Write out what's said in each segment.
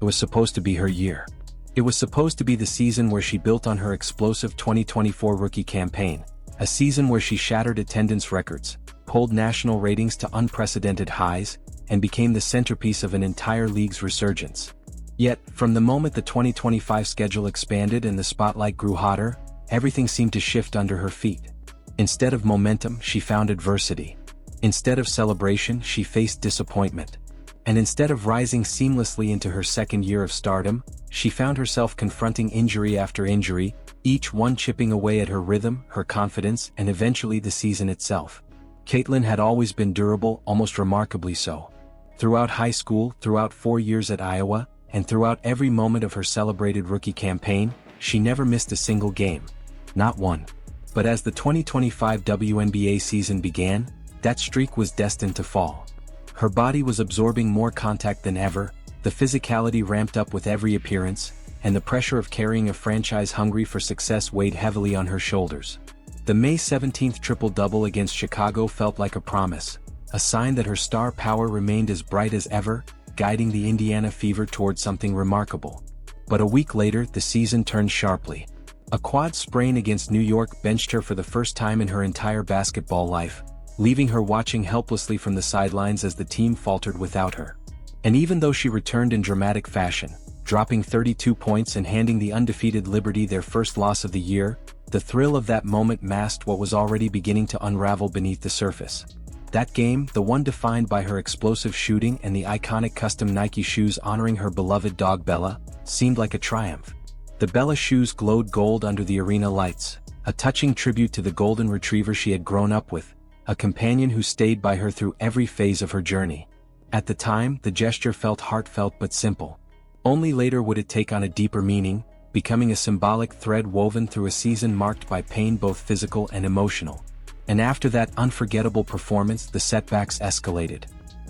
It was supposed to be her year. It was supposed to be the season where she built on her explosive 2024 rookie campaign, a season where she shattered attendance records, pulled national ratings to unprecedented highs, and became the centerpiece of an entire league's resurgence. Yet, from the moment the 2025 schedule expanded and the spotlight grew hotter, everything seemed to shift under her feet. Instead of momentum, she found adversity. Instead of celebration, she faced disappointment. And instead of rising seamlessly into her second year of stardom, she found herself confronting injury after injury, each one chipping away at her rhythm, her confidence, and eventually the season itself. Caitlin had always been durable, almost remarkably so. Throughout high school, throughout 4 years at Iowa, and throughout every moment of her celebrated rookie campaign, she never missed a single game. Not one. But as the 2025 WNBA season began, that streak was destined to fall. Her body was absorbing more contact than ever, the physicality ramped up with every appearance, and the pressure of carrying a franchise hungry for success weighed heavily on her shoulders. The May 17th triple-double against Chicago felt like a promise, a sign that her star power remained as bright as ever, guiding the Indiana Fever toward something remarkable. But a week later, the season turned sharply. A quad sprain against New York benched her for the first time in her entire basketball life, leaving her watching helplessly from the sidelines as the team faltered without her. And even though she returned in dramatic fashion, dropping 32 points and handing the undefeated Liberty their first loss of the year, the thrill of that moment masked what was already beginning to unravel beneath the surface. That game, the one defined by her explosive shooting and the iconic custom Nike shoes honoring her beloved dog Bella, seemed like a triumph. The Bella shoes glowed gold under the arena lights, a touching tribute to the golden retriever she had grown up with, a companion who stayed by her through every phase of her journey. At the time, the gesture felt heartfelt but simple. Only later would it take on a deeper meaning, becoming a symbolic thread woven through a season marked by pain both physical and emotional. And after that unforgettable performance, the setbacks escalated.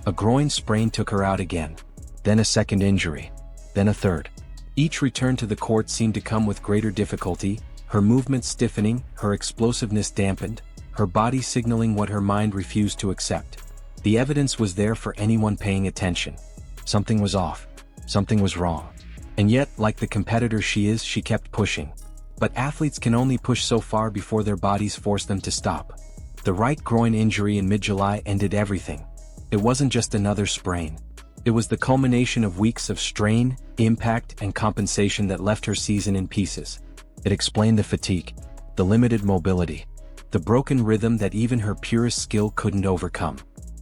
A groin sprain took her out again. Then a second injury. Then a third. Each return to the court seemed to come with greater difficulty, her movements stiffening, her explosiveness dampened, her body signaling what her mind refused to accept. The evidence was there for anyone paying attention. Something was off. Something was wrong. And yet, like the competitor she is, she kept pushing. But athletes can only push so far before their bodies force them to stop. The right groin injury in mid-July ended everything. It wasn't just another sprain. It was the culmination of weeks of strain, impact, and compensation that left her season in pieces. It explained the fatigue, the limited mobility, the broken rhythm that even her purest skill couldn't overcome.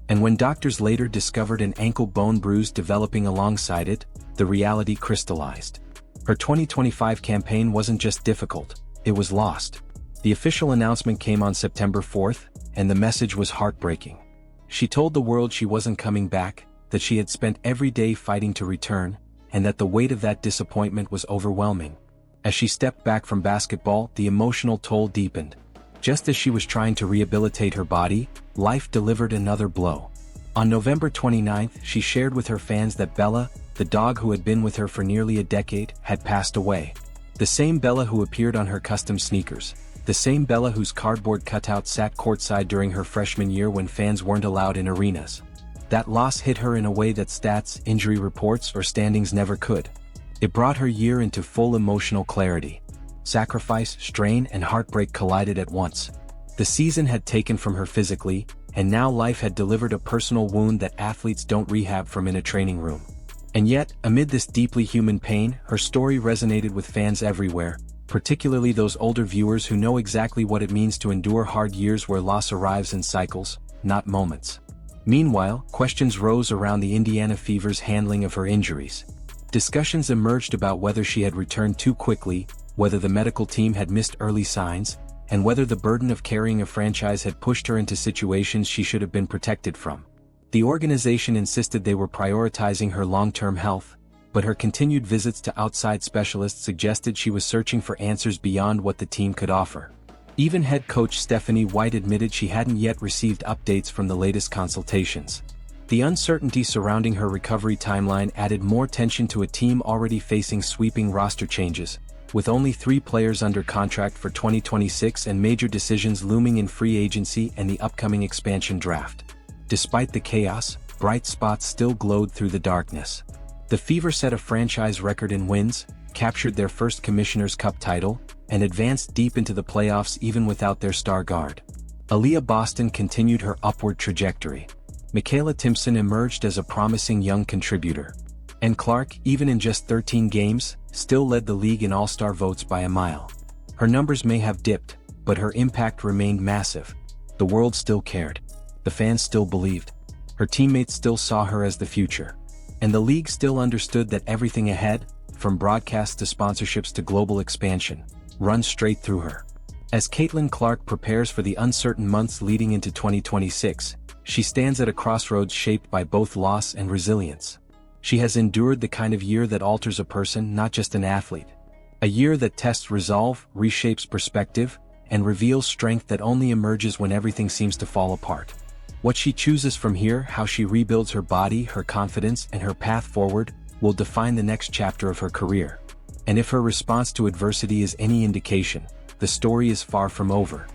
And when doctors later discovered an ankle bone bruise developing alongside it, the reality crystallized. Her 2025 campaign wasn't just difficult, it was lost. The official announcement came on September 4th, and the message was heartbreaking. She told the world she wasn't coming back, that she had spent every day fighting to return, and that the weight of that disappointment was overwhelming. As she stepped back from basketball, the emotional toll deepened. Just as she was trying to rehabilitate her body, life delivered another blow. On November 29th, she shared with her fans that Bella, the dog who had been with her for nearly a decade, had passed away. The same Bella who appeared on her custom sneakers. The same Bella whose cardboard cutout sat courtside during her freshman year when fans weren't allowed in arenas. That loss hit her in a way that stats, injury reports, or standings never could. It brought her year into full emotional clarity. Sacrifice, strain, and heartbreak collided at once. The season had taken from her physically, and now life had delivered a personal wound that athletes don't rehab from in a training room. And yet, amid this deeply human pain, her story resonated with fans everywhere, particularly those older viewers who know exactly what it means to endure hard years where loss arrives in cycles, not moments. Meanwhile, questions rose around the Indiana Fever's handling of her injuries. Discussions emerged about whether she had returned too quickly, whether the medical team had missed early signs, and whether the burden of carrying a franchise had pushed her into situations she should have been protected from. The organization insisted they were prioritizing her long-term health, but her continued visits to outside specialists suggested she was searching for answers beyond what the team could offer. Even head coach Stephanie White admitted she hadn't yet received updates from the latest consultations. The uncertainty surrounding her recovery timeline added more tension to a team already facing sweeping roster changes, with only 3 players under contract for 2026 and major decisions looming in free agency and the upcoming expansion draft. Despite the chaos, bright spots still glowed through the darkness. The Fever set a franchise record in wins, captured their first Commissioner's Cup title, and advanced deep into the playoffs even without their star guard. Aaliyah Boston continued her upward trajectory. Michaela Timpson emerged as a promising young contributor. And Clark, even in just 13 games, still led the league in All-Star votes by a mile. Her numbers may have dipped, but her impact remained massive. The world still cared. The fans still believed. Her teammates still saw her as the future. And the league still understood that everything ahead, from broadcasts to sponsorships to global expansion, runs straight through her. As Caitlin Clark prepares for the uncertain months leading into 2026, she stands at a crossroads shaped by both loss and resilience. She has endured the kind of year that alters a person, not just an athlete. A year that tests resolve, reshapes perspective, and reveals strength that only emerges when everything seems to fall apart. What she chooses from here, how she rebuilds her body, her confidence, and her path forward, will define the next chapter of her career. And if her response to adversity is any indication, the story is far from over.